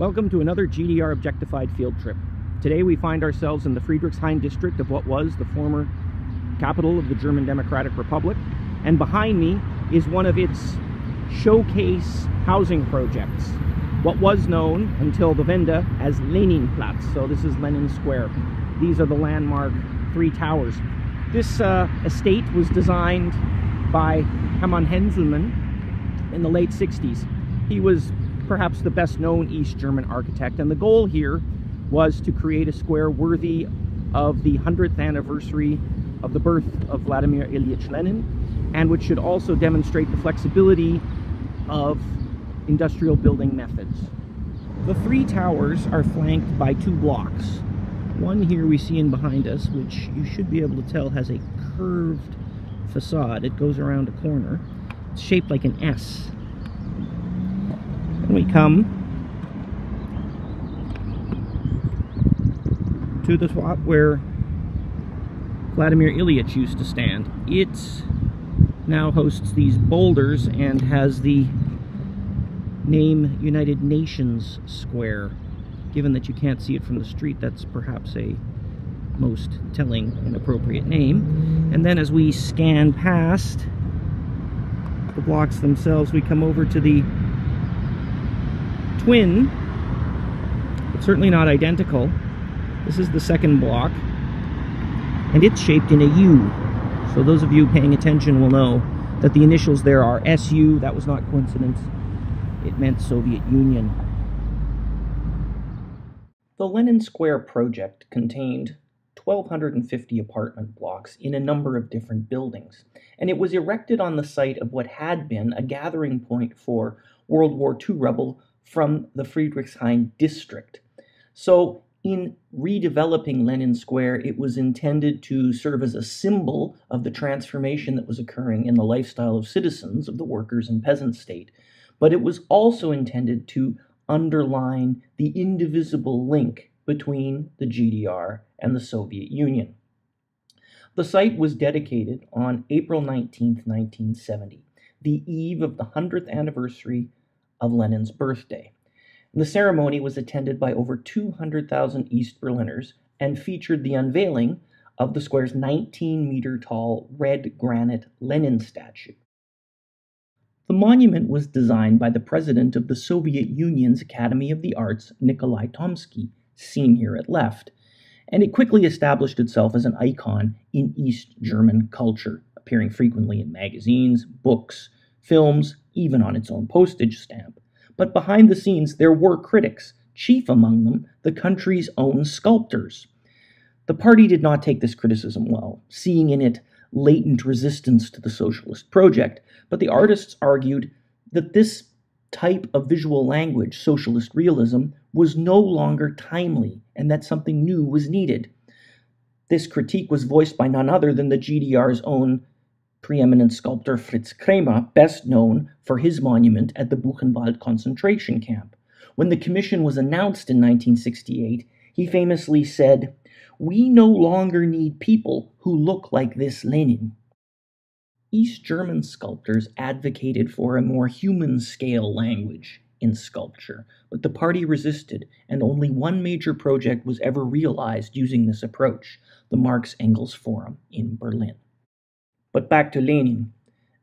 Welcome to another GDR Objectified field trip. Today we find ourselves in the Friedrichshain district of what was the former capital of the German Democratic Republic, and behind me is one of its showcase housing projects, what was known until the Wende as Leninplatz. So this is Lenin Square. These are the landmark three towers. This estate was designed by Hermann Henselmann in the late 60s. He was perhaps the best known East German architect, and the goal here was to create a square worthy of the 100th anniversary of the birth of Vladimir Ilyich Lenin, and which should also demonstrate the flexibility of industrial building methods. The three towers are flanked by two blocks. One here we see in behind us, which you should be able to tell has a curved facade. It goes around a corner. It's shaped like an S. Then we come to the spot where Vladimir Ilyich used to stand. It now hosts these boulders and has the name United Nations Square. Given that you can't see it from the street, that's perhaps a most telling and appropriate name. And then as we scan past the blocks themselves, we come over to the twin, but certainly not identical. This is the second block, and it's shaped in a U. So those of you paying attention will know that the initials there are SU. That was not coincidence. It meant Soviet Union. The Lenin Square project contained 1,250 apartment blocks in a number of different buildings, and it was erected on the site of what had been a gathering point for World War II rebel from the Friedrichshain district. So in redeveloping Lenin Square, it was intended to serve as a symbol of the transformation that was occurring in the lifestyle of citizens of the workers and peasant state, but it was also intended to underline the indivisible link between the GDR and the Soviet Union. The site was dedicated on April 19, 1970, the eve of the 100th anniversary of Lenin's birthday. And the ceremony was attended by over 200,000 East Berliners and featured the unveiling of the square's 19-meter-tall red granite Lenin statue. The monument was designed by the president of the Soviet Union's Academy of the Arts, Nikolai Tomsky, seen here at left, and it quickly established itself as an icon in East German culture, appearing frequently in magazines, books, films, even on its own postage stamp. But behind the scenes, there were critics, chief among them the country's own sculptors. The party did not take this criticism well, seeing in it latent resistance to the socialist project, but the artists argued that this type of visual language, socialist realism, was no longer timely and that something new was needed. This critique was voiced by none other than the GDR's own preeminent sculptor Fritz Kramer, best known for his monument at the Buchenwald concentration camp. When the commission was announced in 1968, he famously said, "We no longer need people who look like this Lenin." East German sculptors advocated for a more human-scale language in sculpture, but the party resisted, and only one major project was ever realized using this approach, the Marx-Engels Forum in Berlin. But back to Lenin.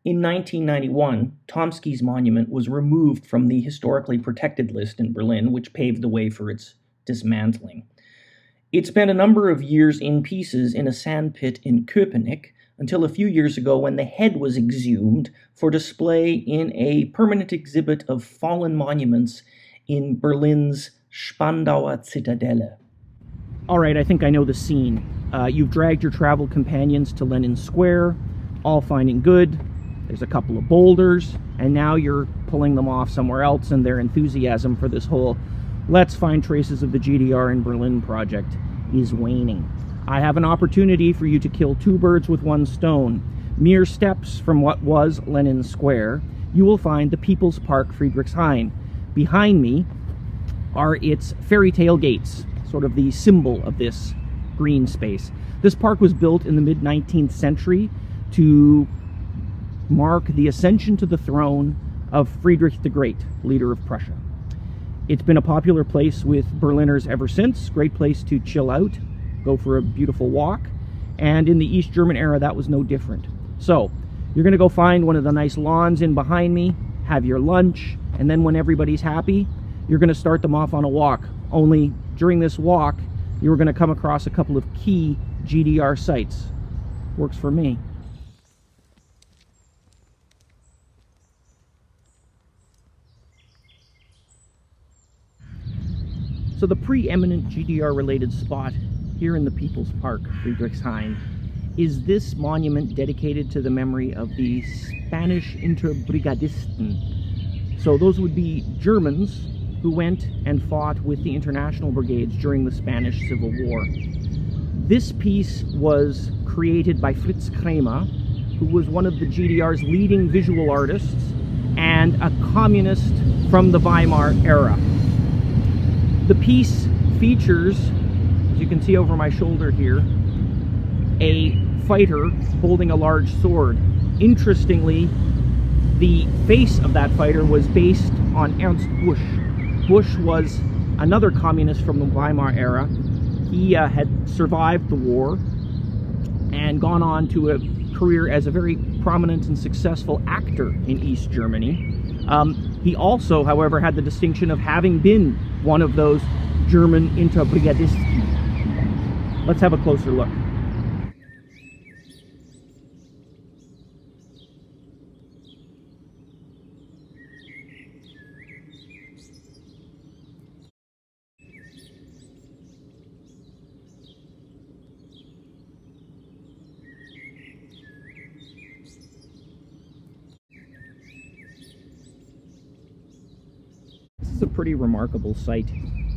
In 1991, Tomsky's monument was removed from the historically protected list in Berlin, which paved the way for its dismantling. It spent a number of years in pieces in a sandpit in Köpenick, until a few years ago when the head was exhumed for display in a permanent exhibit of fallen monuments in Berlin's Spandauer Zitadelle. All right, I think I know the scene. You've dragged your travel companions to Lenin Square, all fine and good. There's a couple of boulders, and now you're pulling them off somewhere else, and their enthusiasm for this whole "let's find traces of the GDR in Berlin" project is waning. I have an opportunity for you to kill two birds with one stone. Mere steps from what was Lenin Square, you will find the Volkspark Friedrichshain. Behind me are its fairy tale gates, sort of the symbol of this green space. This park was built in the mid-19th century to mark the ascension to the throne of Friedrich the Great, leader of Prussia. It's been a popular place with Berliners ever since. Great place to chill out, go for a beautiful walk. And in the East German era, that was no different. So you're going to go find one of the nice lawns in behind me, have your lunch, and then when everybody's happy, you're going to start them off on a walk. Only during this walk, you're going to come across a couple of key GDR sites. Works for me. So the preeminent GDR-related spot here in the People's Park, Friedrichshain, is this monument dedicated to the memory of the Spanish Interbrigadisten. So those would be Germans who went and fought with the international brigades during the Spanish Civil War. This piece was created by Fritz Kramer, who was one of the GDR's leading visual artists and a communist from the Weimar era. The piece features, as you can see over my shoulder here, a fighter holding a large sword. Interestingly, the face of that fighter was based on Ernst Busch. Busch was another communist from the Weimar era. He had survived the war and gone on to a career as a very prominent and successful actor in East Germany. He also, however, had the distinction of having been one of those German Interbrigadisten. Let's have a closer look. This is a pretty remarkable site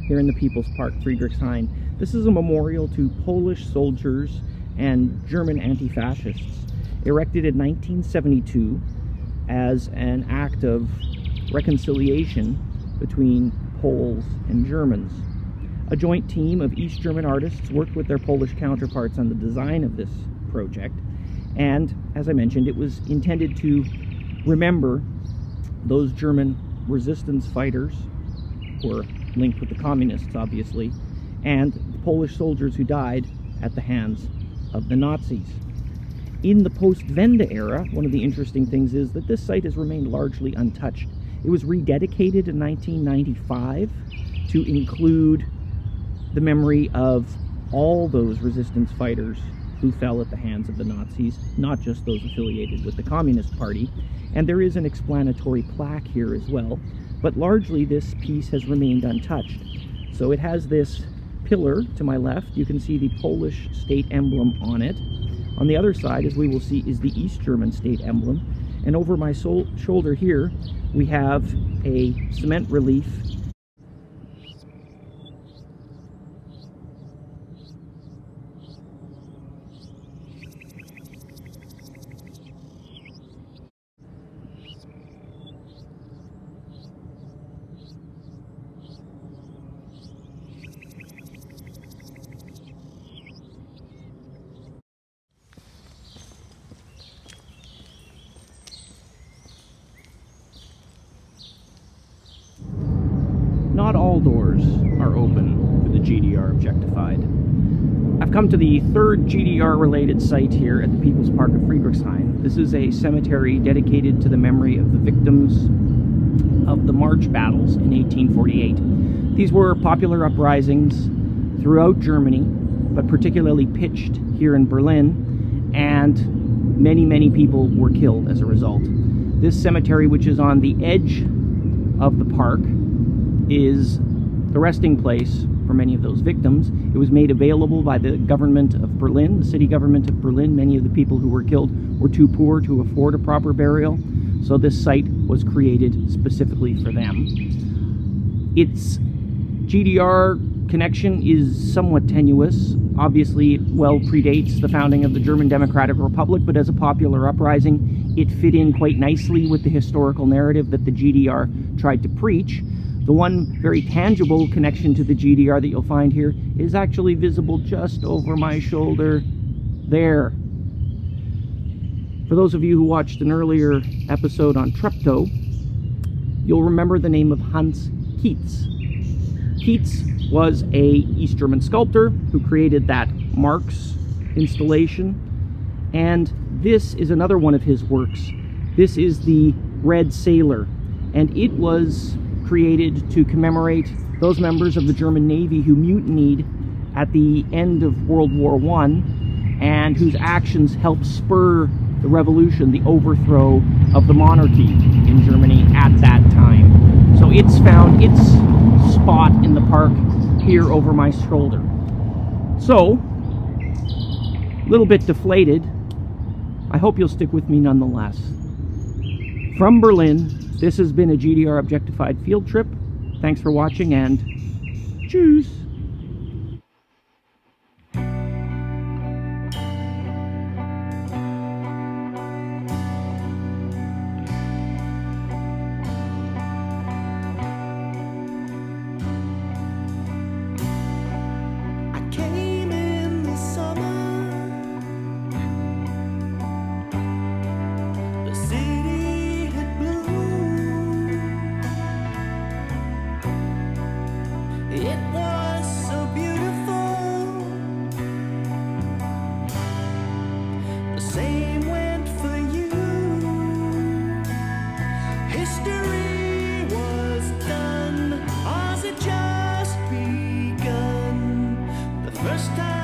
here in the People's Park, Friedrichshain. This is a memorial to Polish soldiers and German anti-fascists, erected in 1972 as an act of reconciliation between Poles and Germans. A joint team of East German artists worked with their Polish counterparts on the design of this project, and as I mentioned, it was intended to remember those German resistance fighters who were linked with the communists, obviously, and the Polish soldiers who died at the hands of the Nazis. In the post-Wende era, one of the interesting things is that this site has remained largely untouched. It was rededicated in 1995 to include the memory of all those resistance fighters who fell at the hands of the Nazis, not just those affiliated with the Communist Party. And there is an explanatory plaque here as well, but largely this piece has remained untouched. So it has this pillar to my left. You can see the Polish state emblem on it. On the other side, as we will see, is the East German state emblem. And over my shoulder here, we have a cement relief . Not all doors are open for the GDR Objectified. I've come to the third GDR-related site here at the People's Park of Friedrichshain. This is a cemetery dedicated to the memory of the victims of the March battles in 1848. These were popular uprisings throughout Germany, but particularly pitched here in Berlin, and many people were killed as a result. This cemetery, which is on the edge of the park, is the resting place for many of those victims. It was made available by the government of Berlin, the city government of Berlin. Many of the people who were killed were too poor to afford a proper burial, so this site was created specifically for them. Its GDR connection is somewhat tenuous. Obviously, it well predates the founding of the German Democratic Republic, but as a popular uprising, it fit in quite nicely with the historical narrative that the GDR tried to preach. The one very tangible connection to the GDR that you'll find here is actually visible just over my shoulder there. For those of you who watched an earlier episode on Treptow, you'll remember the name of Hans Kietz. Keats was a East German sculptor who created that Marx installation, and this is another one of his works. This is the Red Sailor, and it was created to commemorate those members of the German Navy who mutinied at the end of World War I and whose actions helped spur the revolution, the overthrow of the monarchy in Germany at that time. So it's found its spot in the park here over my shoulder. So, a little bit deflated. I hope you'll stick with me nonetheless. From Berlin, this has been a GDR Objectified field trip. Thanks for watching, and tschüss! It was so beautiful. The same went for you. History was done, ours had just begun. The first time